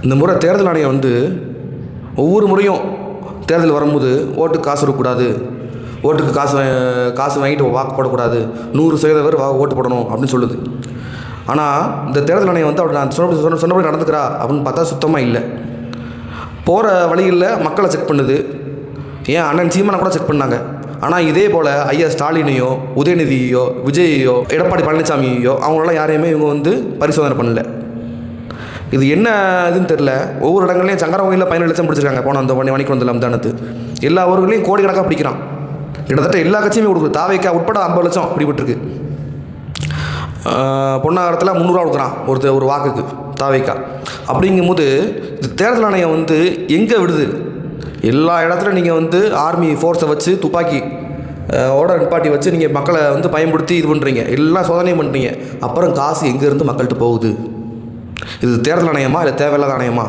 இந்த முறை தேர்தல் ஆணையம் வந்து ஒவ்வொரு முறையும் தேர்தல் வரும்போது ஓட்டுக்கு காசு இருக்கக்கூடாது, ஓட்டுக்கு காசு வாங்கிட்டு வாக்கு போடக்கூடாது, 100% பேர் ஓட்டு போடணும் அப்படின்னு சொல்லுது. ஆனால் இந்த தேர்தல் ஆணையம் வந்து அப்படி நான் சொன்னபடி நடந்துக்கிறா அப்படின்னு பார்த்தா சுத்தமாக இல்லை. போகிற வழியில் மக்களை செக் பண்ணுது. ஏன் அண்ணன் சீமானை கூட செக் பண்ணாங்க. ஆனால் இதே போல் ஐயா ஸ்டாலினையோ, உதயநிதியோ, விஜயையோ, எடப்பாடி பழனிசாமியோ அவங்களெல்லாம் யாரையுமே இவங்க வந்து பரிசோதனை பண்ணல. இது என்ன இதுன்னு தெரில. ஒவ்வொரு இடங்கள்லையும் சங்கர கோயிலில் 17 லட்சம் பிடிச்சிருக்காங்க. போன அந்த மணிக்கு வந்து அம்தானத்து எல்லா ஊர்களையும் கோடிக்கணக்காக பிடிக்கிறான். கிட்டத்தட்ட எல்லா கட்சியுமே கொடுக்குது. தாவேக்கா உட்பட 50 லட்சம் பிடிபட்டுருக்கு. பொன்னாகரத்தில் 300 கொடுக்குறான் ஒரு வாக்குக்கு தாவேக்கா. அப்படிங்கும்போது இந்த தேர்தல் ஆணையம் வந்து எங்கே விடுது? எல்லா இடத்துலையும் நீங்கள் வந்து ஆர்மி ஃபோர்ஸை வச்சு துப்பாக்கி நிப்பாட்டி வச்சு நீங்கள் மக்களை வந்து பயன்படுத்தி இது பண்ணுறீங்க, எல்லாம் சோதனையும் பண்ணுறீங்க. அப்புறம் காசு எங்கேருந்து மக்கள்கிட்ட போகுது? இது தேர்தல் ஆணையமா இல்லை தேவையில்லாத ஆணையமா?